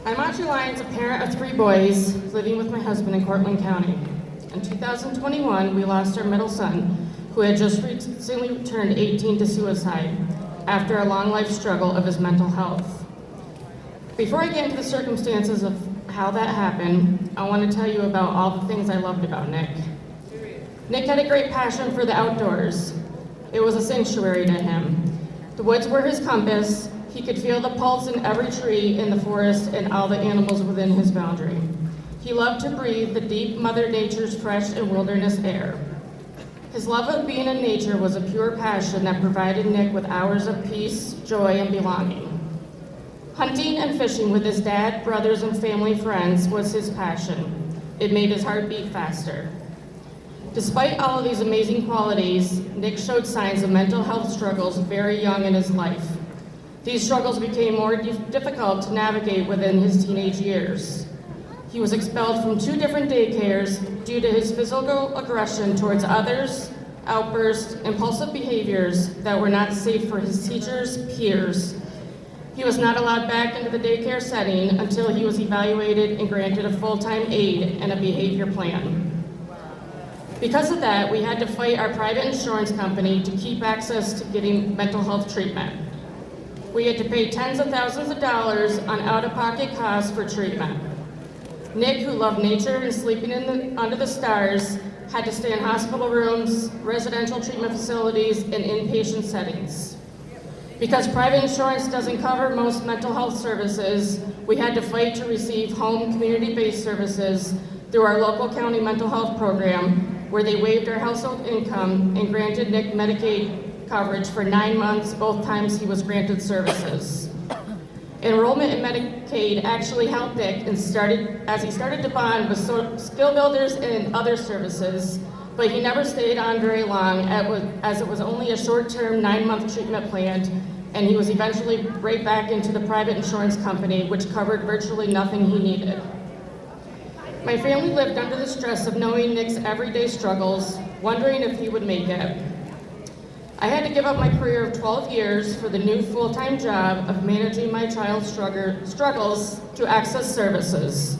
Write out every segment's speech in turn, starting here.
I'm Audrey Lines, a parent of 3 boys, living with my husband in Cortland County. In 2021, we lost our middle son, who had just recently turned 18, to suicide after a long life struggle of his mental health. Before I get into the circumstances of how that happened, I want to tell you about all the things I loved about Nick. Nick had a great passion for the outdoors. It was a sanctuary to him. The woods were his compass. He could feel the pulse in every tree in the forest and all the animals within his boundary. He loved to breathe the deep Mother Nature's fresh and wilderness air. His love of being in nature was a pure passion that provided Nick with hours of peace, joy, and belonging. Hunting and fishing with his dad, brothers, and family friends was his passion. It made his heart beat faster. Despite all of these amazing qualities, Nick showed signs of mental health struggles very young in his life. These struggles became more difficult to navigate within his teenage years. He was expelled from 2 different daycares due to his physical aggression towards others, outbursts, impulsive behaviors that were not safe for his teachers, peers. He was not allowed back into the daycare setting until he was evaluated and granted a full-time aide and a behavior plan. Because of that, we had to fight our private insurance company to keep access to getting mental health treatment. We had to pay tens of thousands of dollars on out-of-pocket costs for treatment. Nick, who loved nature and sleeping under the stars, had to stay in hospital rooms, residential treatment facilities, and inpatient settings. Because private insurance doesn't cover most mental health services, we had to fight to receive home community-based services through our local county mental health program, where they waived our household income and granted Nick Medicaid coverage for 9 months, both times he was granted services. Enrollment in Medicaid actually helped Nick as he started to bond with skill builders and other services, but he never stayed on very long as it was only a short-term 9-month treatment plan, and he was eventually right back into the private insurance company, which covered virtually nothing he needed. My family lived under the stress of knowing Nick's everyday struggles, wondering if he would make it. I had to give up my career of 12 years for the new full-time job of managing my child's struggles to access services.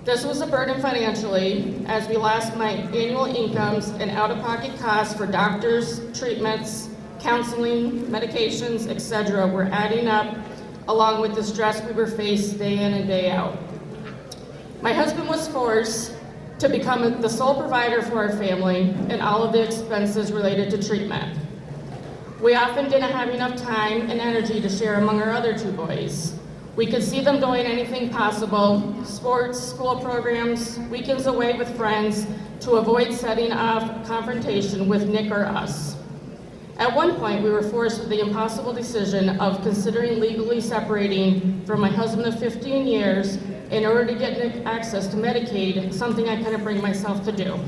This was a burden financially, as we lost my annual incomes and out-of-pocket costs for doctors, treatments, counseling, medications, etc. were adding up, along with the stress we were faced day in and day out. My husband was forced to become the sole provider for our family and all of the expenses related to treatment. We often didn't have enough time and energy to share among our other 2 boys. We could see them doing anything possible, sports, school programs, weekends away with friends, to avoid setting off confrontation with Nick or us. At one point, we were forced with the impossible decision of considering legally separating from my husband of 15 years in order to get Nick access to Medicaid, something I couldn't bring myself to do.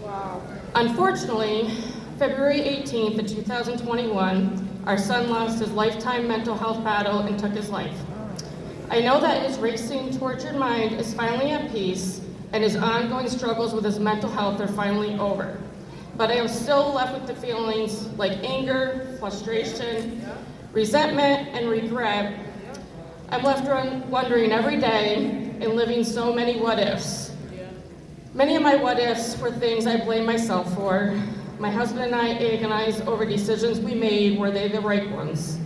Wow. Unfortunately, February 18th of 2021, our son lost his lifetime mental health battle and took his life. I know that his racing, tortured mind is finally at peace, and his ongoing struggles with his mental health are finally over. But I am still left with the feelings like anger, frustration, resentment, and regret. I'm left wondering every day and living so many what-ifs. Many of my what-ifs were things I blame myself for. My husband and I agonized over decisions we made. Were they the right ones?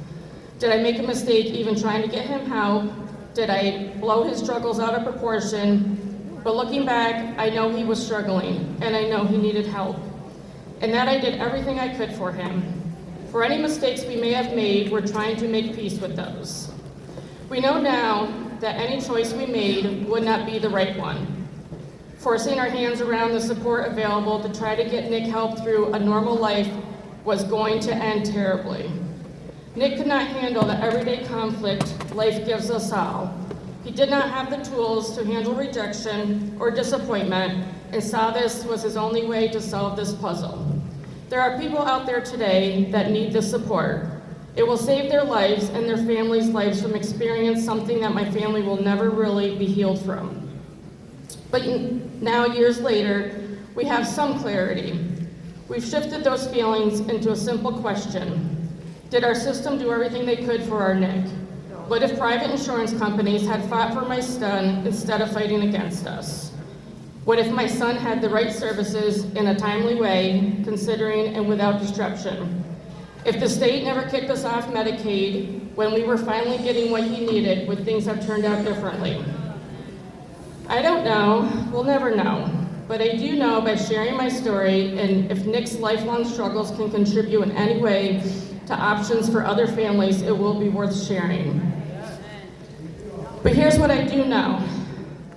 Did I make a mistake even trying to get him help? Did I blow his struggles out of proportion? But looking back, I know he was struggling, and I know he needed help, and that I did everything I could for him. For any mistakes we may have made, we're trying to make peace with those. We know now that any choice we made would not be the right one. Forcing our hands around the support available to try to get Nick help through a normal life was going to end terribly. Nick could not handle the everyday conflict life gives us all. He did not have the tools to handle rejection or disappointment, and saw this was his only way to solve this puzzle. There are people out there today that need this support. It will save their lives and their families' lives from experiencing something that my family will never really be healed from. But now, years later, we have some clarity. We've shifted those feelings into a simple question. Did our system do everything they could for our Nick? What if private insurance companies had fought for my son instead of fighting against us? What if my son had the right services in a timely way, considering and without disruption? If the state never kicked us off Medicaid when we were finally getting what he needed, would things have turned out differently? I don't know, we'll never know, but I do know by sharing my story, and if Nick's lifelong struggles can contribute in any way to options for other families, it will be worth sharing. But here's what I do know.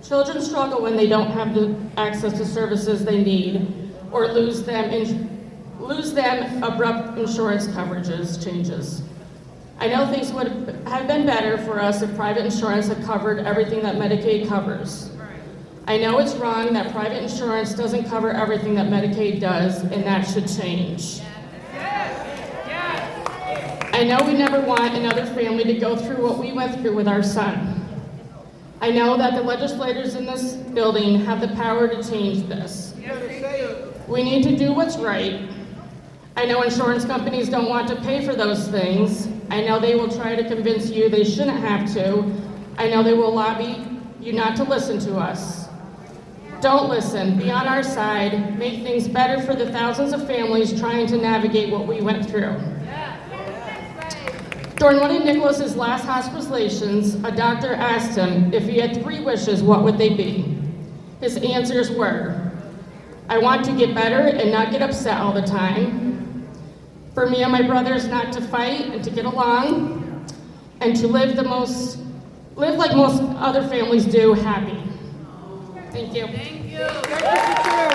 Children struggle when they don't have the access to services they need or lose them abrupt insurance coverages changes. I know things would have been better for us if private insurance had covered everything that Medicaid covers. I know it's wrong that private insurance doesn't cover everything that Medicaid does, and that should change. I know we never want another family to go through what we went through with our son. I know that the legislators in this building have the power to change this. We need to do what's right. I know insurance companies don't want to pay for those things. I know they will try to convince you they shouldn't have to. I know they will lobby you not to listen to us. Don't listen, be on our side, make things better for the thousands of families trying to navigate what we went through. During one of Nicholas's last hospitalizations, a doctor asked him if he had 3 wishes, what would they be? His answers were, I want to get better and not get upset all the time. For me and my brothers not to fight and to get along, and to live like most other families do, happy. Thank you. Thank you.